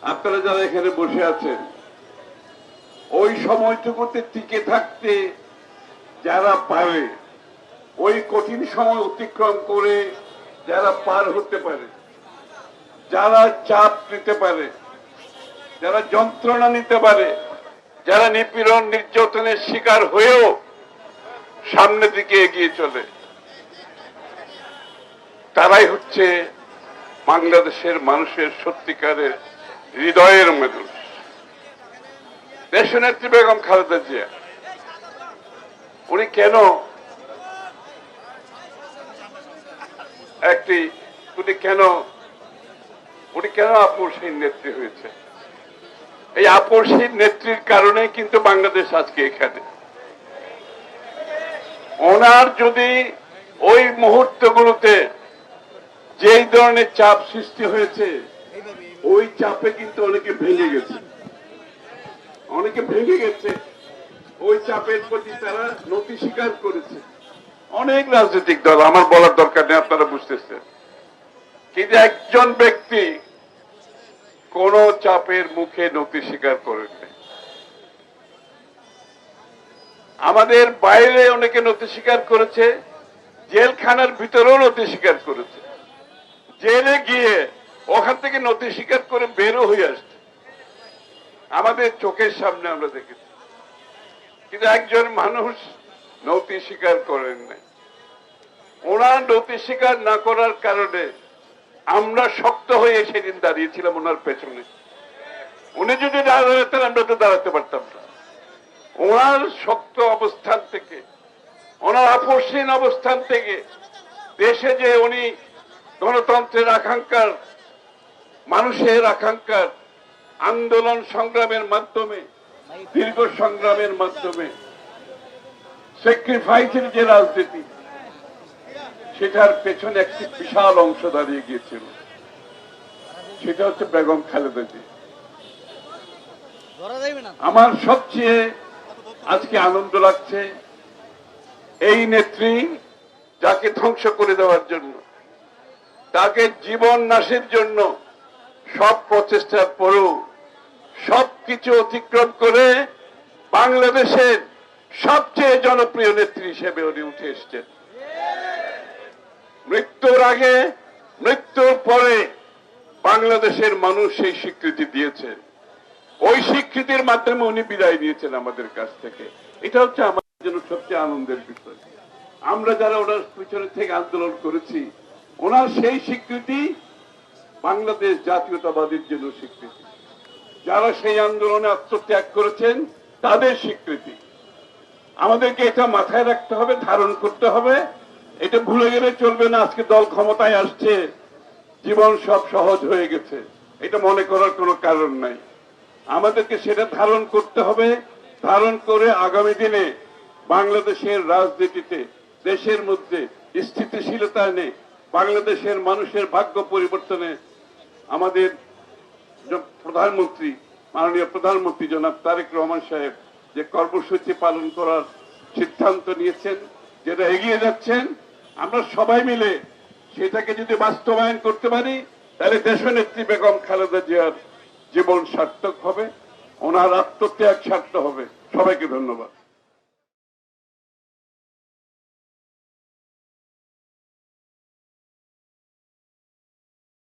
আপনারা যারা এখানে বসে আছেন, ওই সময়টুকুতে টিকে থাকতে যারা পারে, ওই কঠিন সময় অতিক্রম করে যারা পার হতে পারে, যারা চাপ নিতে পারে, যারা যন্ত্রণা নিতে পারে, যারা নিপীড়ন নির্যাতনের শিকার হয়েও সামনের দিকে এগিয়ে চলে, তারাই হচ্ছে বাংলাদেশের মানুষের সত্যিকারের হৃদয়ের মানুষ। দেশনেত্রী বেগম খালেদা জিয়া উনি কেন আপসহীন নেত্রী হয়েছে? এই আপসহীন নেত্রীর কারণে কিন্তু বাংলাদেশ আজকে এখানে। ওনার যদি ওই মুহূর্তগুলোতে যেই ধরনের চাপ সৃষ্টি হয়েছে, ওই চাপে কিন্তু অনেকে ভেঙে গেছে, ওই চাপের প্রতি তারা নতি স্বীকার করেছে। অনেক রাজনৈতিক দল, আমার বলার দরকার নেই, আপনারা বুঝতেছেন। কিন্তু একজন ব্যক্তি কোন চাপের মুখে নতি স্বীকার করেননি। আমাদের বাইরে অনেকে নতি স্বীকার করেছে, জেলখানার ভিতরেও নতি স্বীকার করেছে, জেলে গিয়ে ওখান থেকে নতি স্বীকার করে বেরো হয়ে আসছে, আমাদের চোখের সামনে আমরা দেখেছি। কিন্তু একজন মানুষ নতি স্বীকার করেন নাই। ওনার নতি স্বীকার না করার কারণে আমরা শক্ত হয়ে সেদিন দাঁড়িয়েছিলাম ওনার পেছনে। উনি যদি দাঁড়াতেন আমরা তো দাঁড়াতে পারতাম না। ওনার শক্ত অবস্থান থেকে, ওনার আপসহীন অবস্থান থেকে দেশে যে উনি গণতন্ত্রের আকাঙ্ক্ষার, মানুষের আকাঙ্ক্ষার আন্দোলন সংগ্রামের মাধ্যমে, দীর্ঘ সংগ্রামের মাধ্যমে স্যাক্রিফাইসের যে রাজনীতি, সেটার পেছনে একটি বিশাল অংশ দাঁড়িয়ে গিয়েছিল, সেটা হচ্ছে বেগম খালেদা জিয়া। আমার সবচেয়ে আজকে আনন্দ লাগছে, এই নেত্রী যাকে ধ্বংস করে দেওয়ার জন্য, তাকে জীবন নাশের জন্য সব প্রচেষ্টার পরেও সবকিছু অতিক্রম করে বাংলাদেশের সবচেয়ে জনপ্রিয় নেত্রী হিসেবে উনি উঠে এসছেন। মৃত্যুর আগে, মৃত্যুর পরে বাংলাদেশের মানুষ সেই স্বীকৃতি দিয়েছেন। ওই স্বীকৃতির মাধ্যমে উনি বিদায় নিয়েছেন আমাদের কাছ থেকে। এটা হচ্ছে আমাদের জন্য সবচেয়ে আনন্দের বিষয়। আমরা যারা ওনার পিছনে থেকে আন্দোলন করেছি, ওনার সেই স্বীকৃতি বাংলাদেশ জাতীয়তাবাদীর জন্য স্বীকৃতি। যারা সেই আন্দোলনে আত্মত্যাগ করেছেন তাদের স্বীকৃতি। আমাদেরকে এটা মাথায় রাখতে হবে, ধারণ করতে হবে। এটা ভুলে গেলে চলবে না। আজকে দল ক্ষমতায় আসছে, জীবন সব সহজ হয়ে গেছে, এটা মনে করার কোনো কারণ নাই। আমাদেরকে সেটা ধারণ করতে হবে। ধারণ করে আগামী দিনে বাংলাদেশের রাজনীতিতে, দেশের মধ্যে স্থিতিশীলতা এনে বাংলাদেশের মানুষের ভাগ্য পরিবর্তনে আমাদের প্রধানমন্ত্রী, মাননীয় প্রধানমন্ত্রী জনাব তারেক রহমান সাহেব যে কর্মসূচি পালন করার সিদ্ধান্ত নিয়েছেন, যেটা এগিয়ে যাচ্ছেন, আমরা সবাই মিলে সেটাকে যদি বাস্তবায়ন করতে পারি, তাহলে দেশনেত্রী বেগম খালেদা জিয়ার জীবন সার্থক হবে, ওনার আত্মত্যাগ সার্থক হবে। সবাইকে ধন্যবাদ।